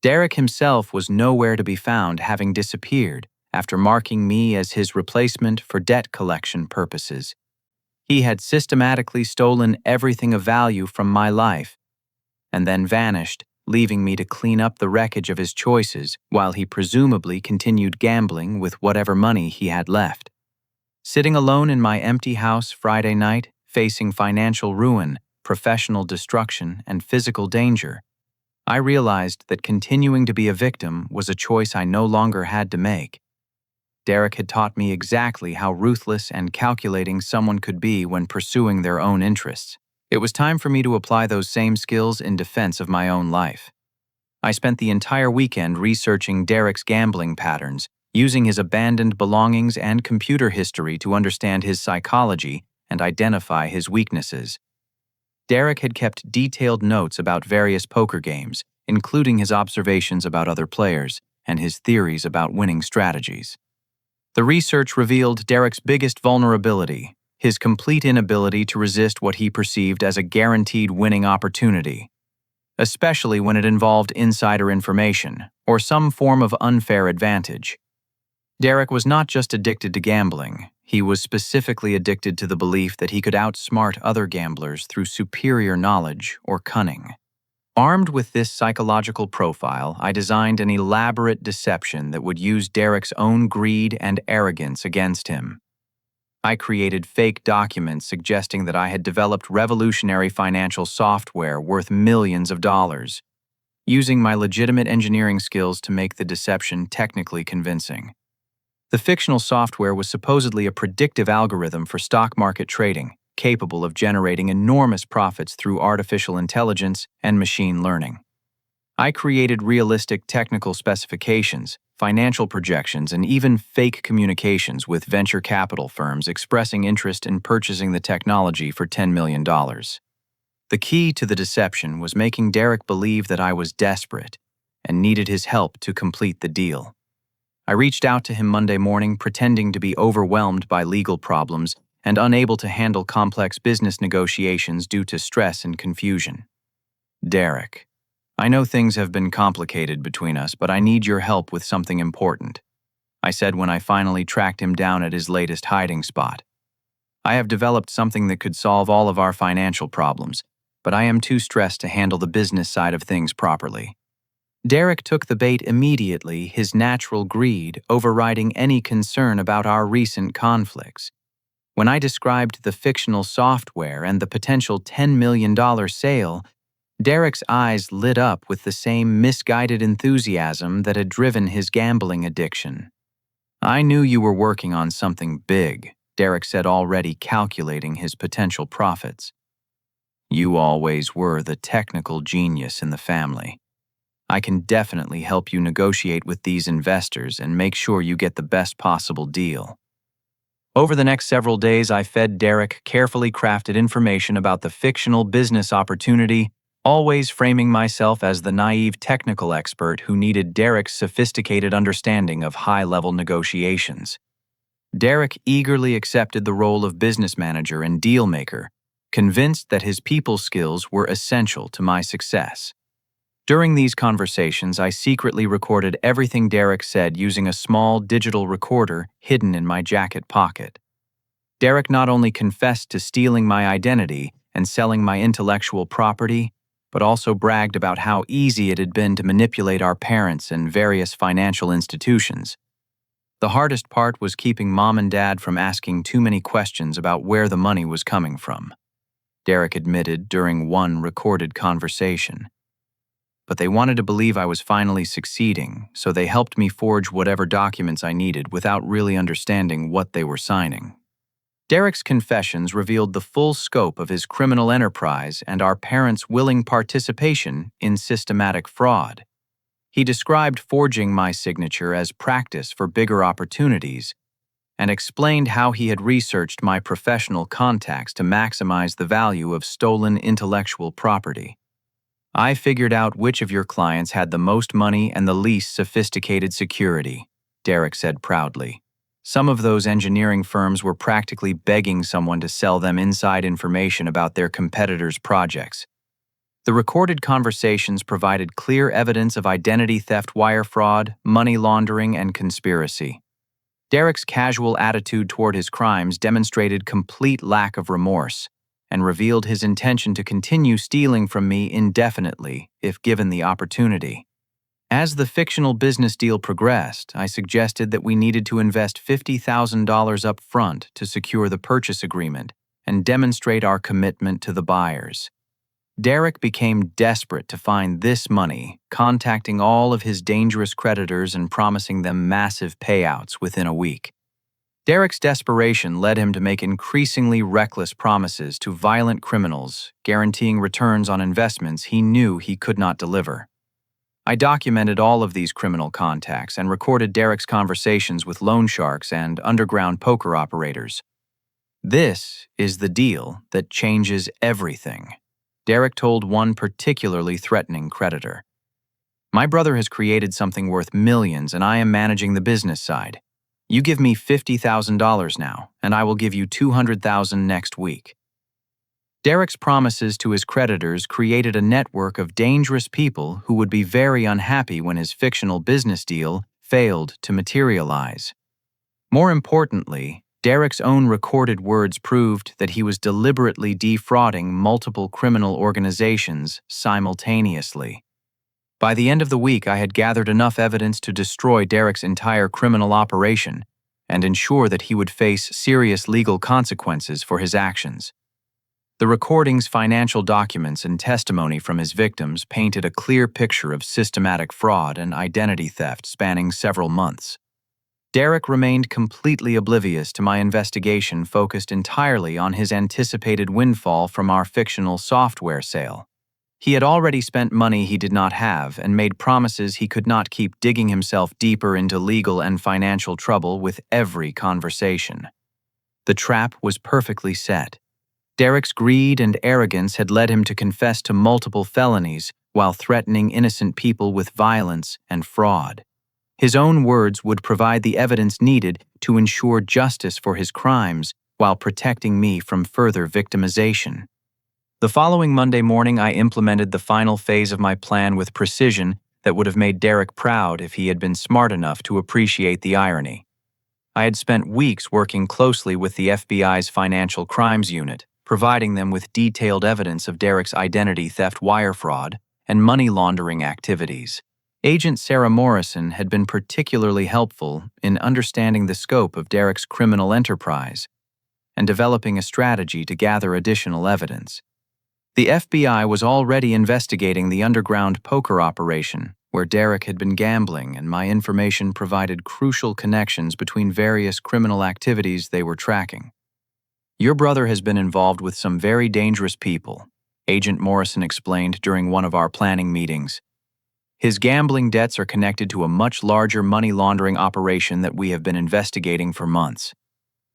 A: Derek himself was nowhere to be found, having disappeared after marking me as his replacement for debt collection purposes. He had systematically stolen everything of value from my life, and then vanished, leaving me to clean up the wreckage of his choices while he presumably continued gambling with whatever money he had left. Sitting alone in my empty house Friday night, facing financial ruin, professional destruction, and physical danger, I realized that continuing to be a victim was a choice I no longer had to make. Derek had taught me exactly how ruthless and calculating someone could be when pursuing their own interests. It was time for me to apply those same skills in defense of my own life. I spent the entire weekend researching Derek's gambling patterns, using his abandoned belongings and computer history to understand his psychology and identify his weaknesses. Derek had kept detailed notes about various poker games, including his observations about other players and his theories about winning strategies. The research revealed Derek's biggest vulnerability, his complete inability to resist what he perceived as a guaranteed winning opportunity, especially when it involved insider information or some form of unfair advantage. Derek was not just addicted to gambling, he was specifically addicted to the belief that he could outsmart other gamblers through superior knowledge or cunning. Armed with this psychological profile, I designed an elaborate deception that would use Derek's own greed and arrogance against him. I created fake documents suggesting that I had developed revolutionary financial software worth millions of dollars, using my legitimate engineering skills to make the deception technically convincing. The fictional software was supposedly a predictive algorithm for stock market trading, capable of generating enormous profits through artificial intelligence and machine learning. I created realistic technical specifications, financial projections, and even fake communications with venture capital firms expressing interest in purchasing the technology for $10 million. The key to the deception was making Derek believe that I was desperate and needed his help to complete the deal. I reached out to him Monday morning, pretending to be overwhelmed by legal problems and unable to handle complex business negotiations due to stress and confusion. Derek, I know things have been complicated between us, but I need your help with something important, I said when I finally tracked him down at his latest hiding spot. I have developed something that could solve all of our financial problems, but I am too stressed to handle the business side of things properly. Derek took the bait immediately, his natural greed overriding any concern about our recent conflicts. When I described the fictional software and the potential $10 million sale, Derek's eyes lit up with the same misguided enthusiasm that had driven his gambling addiction. I knew you were working on something big, Derek said, already calculating his potential profits. You always were the technical genius in the family. I can definitely help you negotiate with these investors and make sure you get the best possible deal. Over the next several days, I fed Derek carefully crafted information about the fictional business opportunity, always framing myself as the naive technical expert who needed Derek's sophisticated understanding of high-level negotiations. Derek eagerly accepted the role of business manager and deal maker, convinced that his people skills were essential to my success. During these conversations, I secretly recorded everything Derek said using a small digital recorder hidden in my jacket pocket. Derek not only confessed to stealing my identity and selling my intellectual property, but also bragged about how easy it had been to manipulate our parents and various financial institutions. The hardest part was keeping Mom and Dad from asking too many questions about where the money was coming from, Derek admitted during one recorded conversation. But they wanted to believe I was finally succeeding, so they helped me forge whatever documents I needed without really understanding what they were signing. Derek's confessions revealed the full scope of his criminal enterprise and our parents' willing participation in systematic fraud. He described forging my signature as practice for bigger opportunities and explained how he had researched my professional contacts to maximize the value of stolen intellectual property. I figured out which of your clients had the most money and the least sophisticated security, Derek said proudly. Some of those engineering firms were practically begging someone to sell them inside information about their competitors' projects. The recorded conversations provided clear evidence of identity theft, wire fraud, money laundering, and conspiracy. Derek's casual attitude toward his crimes demonstrated complete lack of remorse and revealed his intention to continue stealing from me indefinitely if given the opportunity. As the fictional business deal progressed, I suggested that we needed to invest $50,000 up front to secure the purchase agreement and demonstrate our commitment to the buyers. Derek became desperate to find this money, contacting all of his dangerous creditors and promising them massive payouts within a week. Derek's desperation led him to make increasingly reckless promises to violent criminals, guaranteeing returns on investments he knew he could not deliver. I documented all of these criminal contacts and recorded Derek's conversations with loan sharks and underground poker operators. "This is the deal that changes everything," Derek told one particularly threatening creditor. "My brother has created something worth millions and I am managing the business side. You give me $50,000 now, and I will give you $200,000 next week." Derek's promises to his creditors created a network of dangerous people who would be very unhappy when his fictional business deal failed to materialize. More importantly, Derek's own recorded words proved that he was deliberately defrauding multiple criminal organizations simultaneously. By the end of the week, I had gathered enough evidence to destroy Derek's entire criminal operation and ensure that he would face serious legal consequences for his actions. The recordings, financial documents, and testimony from his victims painted a clear picture of systematic fraud and identity theft spanning several months. Derek remained completely oblivious to my investigation, focused entirely on his anticipated windfall from our fictional software sale. He had already spent money he did not have and made promises he could not keep, digging himself deeper into legal and financial trouble with every conversation. The trap was perfectly set. Derek's greed and arrogance had led him to confess to multiple felonies while threatening innocent people with violence and fraud. His own words would provide the evidence needed to ensure justice for his crimes while protecting me from further victimization. The following Monday morning, I implemented the final phase of my plan with precision that would have made Derek proud if he had been smart enough to appreciate the irony. I had spent weeks working closely with the FBI's Financial Crimes Unit, providing them with detailed evidence of Derek's identity theft, wire fraud, and money laundering activities. Agent Sarah Morrison had been particularly helpful in understanding the scope of Derek's criminal enterprise and developing a strategy to gather additional evidence. The FBI was already investigating the underground poker operation where Derek had been gambling, and my information provided crucial connections between various criminal activities they were tracking. "Your brother has been involved with some very dangerous people," Agent Morrison explained during one of our planning meetings. "His gambling debts are connected to a much larger money laundering operation that we have been investigating for months.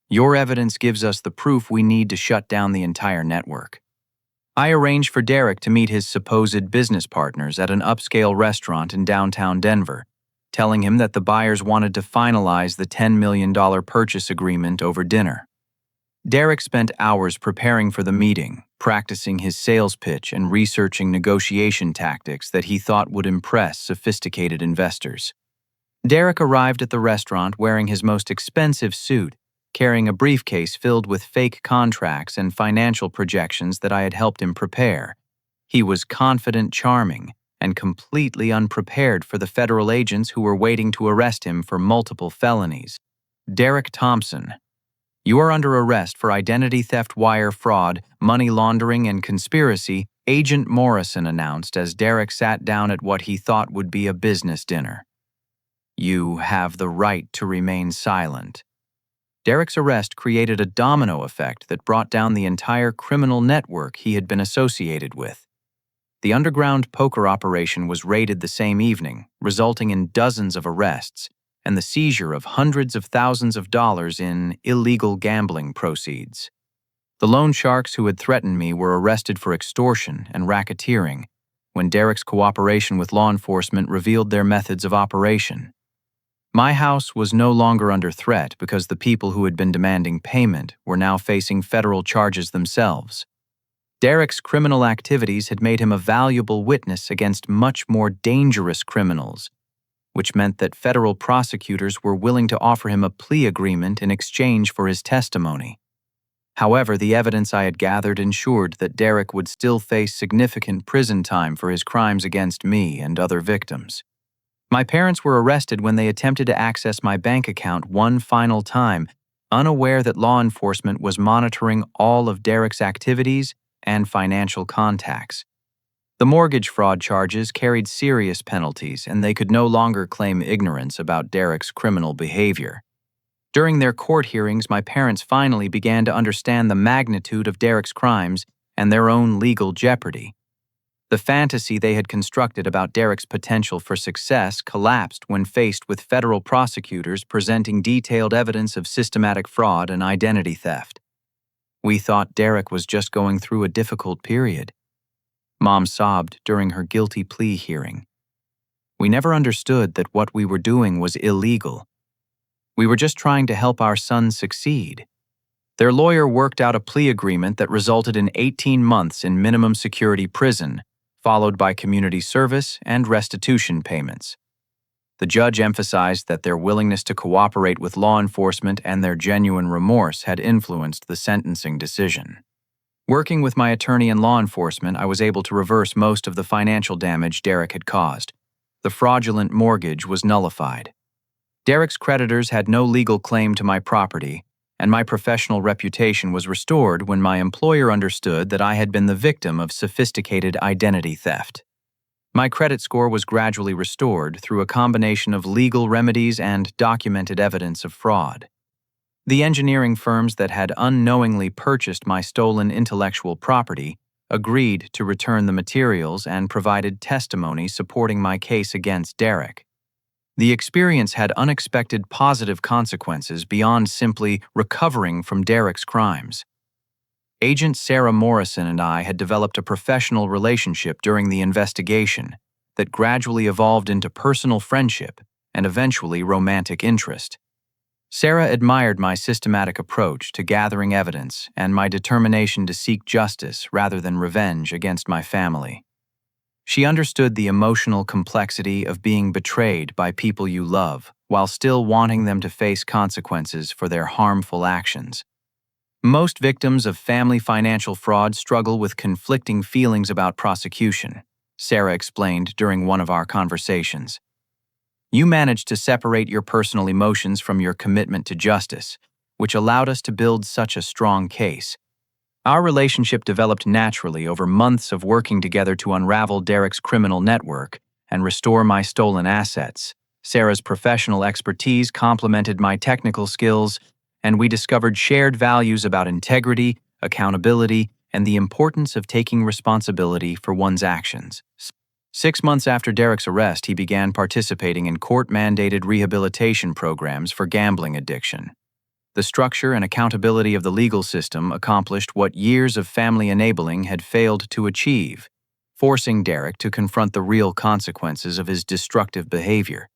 A: Your evidence gives us the proof we need to shut down the entire network." I arranged for Derek to meet his supposed business partners at an upscale restaurant in downtown Denver, telling him that the buyers wanted to finalize the $10 million purchase agreement over dinner. Derek spent hours preparing for the meeting, practicing his sales pitch and researching negotiation tactics that he thought would impress sophisticated investors. Derek arrived at the restaurant wearing his most expensive suit, carrying a briefcase filled with fake contracts and financial projections that I had helped him prepare. He was confident, charming, and completely unprepared for the federal agents who were waiting to arrest him for multiple felonies. "Derek Thompson, you are under arrest for identity theft, wire fraud, money laundering, and conspiracy," Agent Morrison announced as Derek sat down at what he thought would be a business dinner. "You have the right to remain silent." Derek's arrest created a domino effect that brought down the entire criminal network he had been associated with. The underground poker operation was raided the same evening, resulting in dozens of arrests and the seizure of hundreds of thousands of dollars in illegal gambling proceeds. The loan sharks who had threatened me were arrested for extortion and racketeering when Derek's cooperation with law enforcement revealed their methods of operation. My house was no longer under threat because the people who had been demanding payment were now facing federal charges themselves. Derek's criminal activities had made him a valuable witness against much more dangerous criminals, which meant that federal prosecutors were willing to offer him a plea agreement in exchange for his testimony. However, the evidence I had gathered ensured that Derek would still face significant prison time for his crimes against me and other victims. My parents were arrested when they attempted to access my bank account one final time, unaware that law enforcement was monitoring all of Derek's activities and financial contacts. The mortgage fraud charges carried serious penalties, and they could no longer claim ignorance about Derek's criminal behavior. During their court hearings, my parents finally began to understand the magnitude of Derek's crimes and their own legal jeopardy. The fantasy they had constructed about Derek's potential for success collapsed when faced with federal prosecutors presenting detailed evidence of systematic fraud and identity theft. We thought Derek was just going through a difficult period. Mom sobbed during her guilty plea hearing. We never understood that what we were doing was illegal. We were just trying to help our son succeed. Their lawyer worked out a plea agreement that resulted in 18 months in minimum security prison, followed by community service and restitution payments. The judge emphasized that their willingness to cooperate with law enforcement and their genuine remorse had influenced the sentencing decision. Working with my attorney and law enforcement, I was able to reverse most of the financial damage Derek had caused. The fraudulent mortgage was nullified. Derek's creditors had no legal claim to my property, and my professional reputation was restored when my employer understood that I had been the victim of sophisticated identity theft. My credit score was gradually restored through a combination of legal remedies and documented evidence of fraud. The engineering firms that had unknowingly purchased my stolen intellectual property agreed to return the materials and provided testimony supporting my case against Derek. The experience had unexpected positive consequences beyond simply recovering from Derek's crimes. Agent Sarah Morrison and I had developed a professional relationship during the investigation that gradually evolved into personal friendship and eventually romantic interest. Sarah admired my systematic approach to gathering evidence and my determination to seek justice rather than revenge against my family. She understood the emotional complexity of being betrayed by people you love while still wanting them to face consequences for their harmful actions. Most victims of family financial fraud struggle with conflicting feelings about prosecution, Sarah explained during one of our conversations. You managed to separate your personal emotions from your commitment to justice, which allowed us to build such a strong case. Our relationship developed naturally over months of working together to unravel Derek's criminal network and restore my stolen assets. Sarah's professional expertise complemented my technical skills, and we discovered shared values about integrity, accountability, and the importance of taking responsibility for one's actions. 6 months after Derek's arrest, he began participating in court-mandated rehabilitation programs for gambling addiction. The structure and accountability of the legal system accomplished what years of family enabling had failed to achieve, forcing Derek to confront the real consequences of his destructive behavior.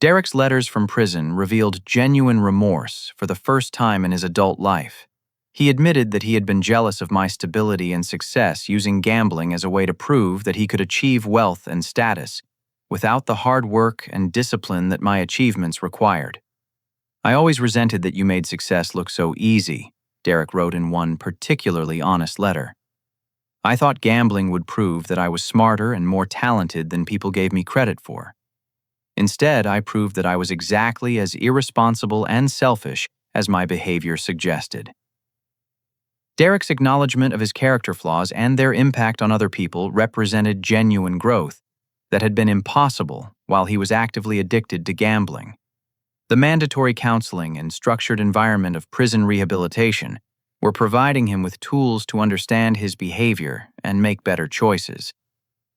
A: Derek's letters from prison revealed genuine remorse for the first time in his adult life. He admitted that he had been jealous of my stability and success, using gambling as a way to prove that he could achieve wealth and status without the hard work and discipline that my achievements required. I always resented that you made success look so easy, Derek wrote in one particularly honest letter. I thought gambling would prove that I was smarter and more talented than people gave me credit for. Instead, I proved that I was exactly as irresponsible and selfish as my behavior suggested. Derek's acknowledgement of his character flaws and their impact on other people represented genuine growth that had been impossible while he was actively addicted to gambling. The mandatory counseling and structured environment of prison rehabilitation were providing him with tools to understand his behavior and make better choices.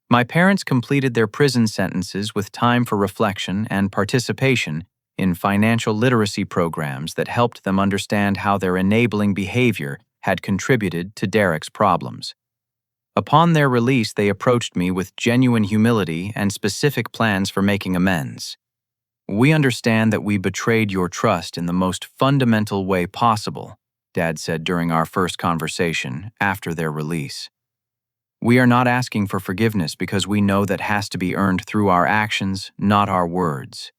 A: My parents completed their prison sentences with time for reflection and participation in financial literacy programs that helped them understand how their enabling behavior had contributed to Derek's problems. Upon their release, they approached me with genuine humility and specific plans for making amends. We understand that we betrayed your trust in the most fundamental way possible, Dad said during our first conversation after their release. We are not asking for forgiveness because we know that has to be earned through our actions, not our words.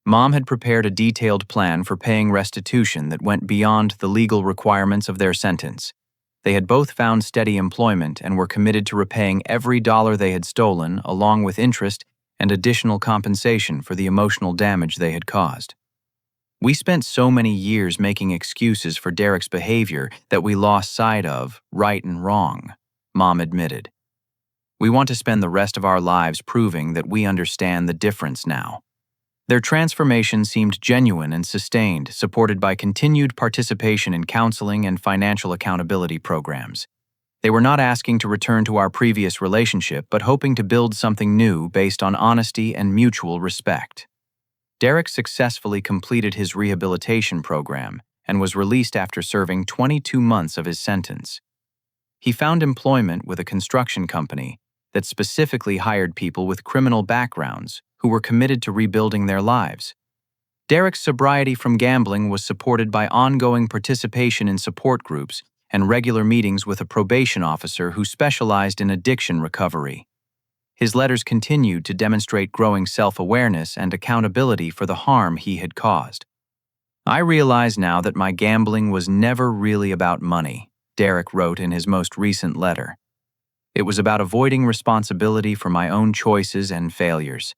A: Mom had prepared a detailed plan for paying restitution that went beyond the legal requirements of their sentence. They had both found steady employment and were committed to repaying every dollar they had stolen, along with interest and additional compensation for the emotional damage they had caused. We spent so many years making excuses for Derek's behavior that we lost sight of right and wrong, Mom admitted. We want to spend the rest of our lives proving that we understand the difference now. Their transformation seemed genuine and sustained, supported by continued participation in counseling and financial accountability programs. They were not asking to return to our previous relationship, but hoping to build something new based on honesty and mutual respect. Derek successfully completed his rehabilitation program and was released after serving 22 months of his sentence. He found employment with a construction company that specifically hired people with criminal backgrounds who were committed to rebuilding their lives. Derek's sobriety from gambling was supported by ongoing participation in support groups and regular meetings with a probation officer who specialized in addiction recovery. His letters continued to demonstrate growing self-awareness and accountability for the harm he had caused. "I realize now that my gambling was never really about money," Derek wrote in his most recent letter. "It was about avoiding responsibility for my own choices and failures.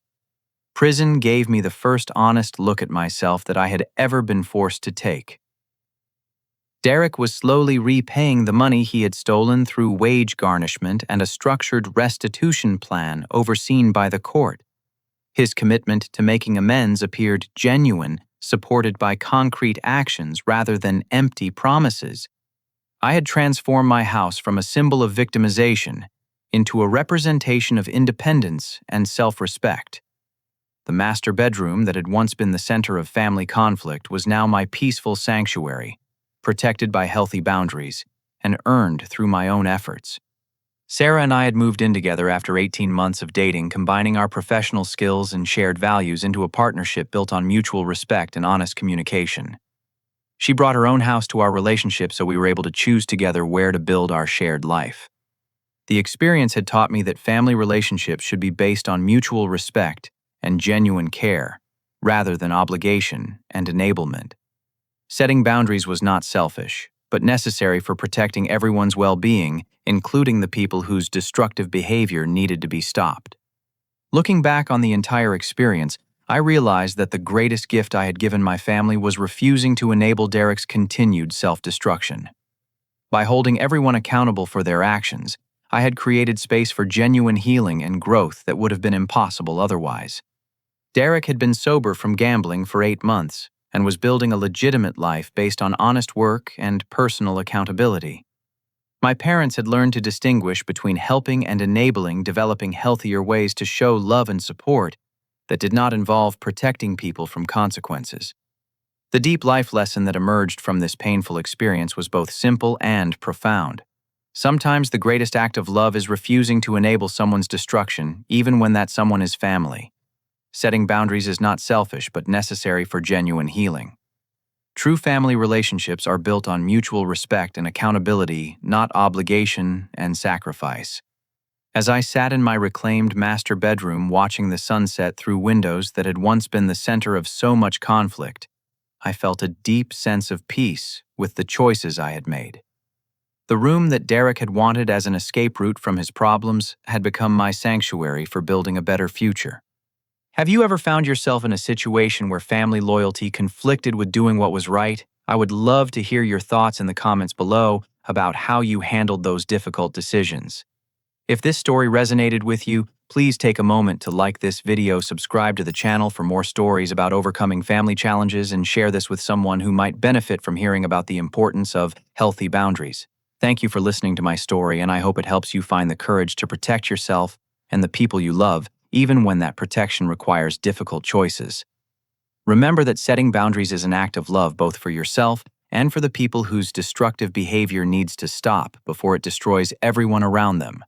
A: Prison gave me the first honest look at myself that I had ever been forced to take." Derek was slowly repaying the money he had stolen through wage garnishment and a structured restitution plan overseen by the court. His commitment to making amends appeared genuine, supported by concrete actions rather than empty promises. "I had transformed my house from a symbol of victimization into a representation of independence and self-respect. The master bedroom that had once been the center of family conflict was now my peaceful sanctuary, protected by healthy boundaries, and earned through my own efforts." Sarah and I had moved in together after 18 months of dating, combining our professional skills and shared values into a partnership built on mutual respect and honest communication. She brought her own house to our relationship so we were able to choose together where to build our shared life. The experience had taught me that family relationships should be based on mutual respect and genuine care, rather than obligation and enablement. Setting boundaries was not selfish, but necessary for protecting everyone's well-being, including the people whose destructive behavior needed to be stopped. Looking back on the entire experience, I realized that the greatest gift I had given my family was refusing to enable Derek's continued self-destruction. By holding everyone accountable for their actions, I had created space for genuine healing and growth that would have been impossible otherwise. Derek had been sober from gambling for 8 months and was building a legitimate life based on honest work and personal accountability. My parents had learned to distinguish between helping and enabling, developing healthier ways to show love and support that did not involve protecting people from consequences. The deep life lesson that emerged from this painful experience was both simple and profound. Sometimes the greatest act of love is refusing to enable someone's destruction, even when that someone is family. Setting boundaries is not selfish, but necessary for genuine healing. True family relationships are built on mutual respect and accountability, not obligation and sacrifice. As I sat in my reclaimed master bedroom watching the sunset through windows that had once been the center of so much conflict, I felt a deep sense of peace with the choices I had made. The room that Derek had wanted as an escape route from his problems had become my sanctuary for building a better future. Have you ever found yourself in a situation where family loyalty conflicted with doing what was right? I would love to hear your thoughts in the comments below about how you handled those difficult decisions. If this story resonated with you, please take a moment to like this video, subscribe to the channel for more stories about overcoming family challenges, and share this with someone who might benefit from hearing about the importance of healthy boundaries. Thank you for listening to my story, and I hope it helps you find the courage to protect yourself and the people you love, even when that protection requires difficult choices. Remember that setting boundaries is an act of love both for yourself and for the people whose destructive behavior needs to stop before it destroys everyone around them.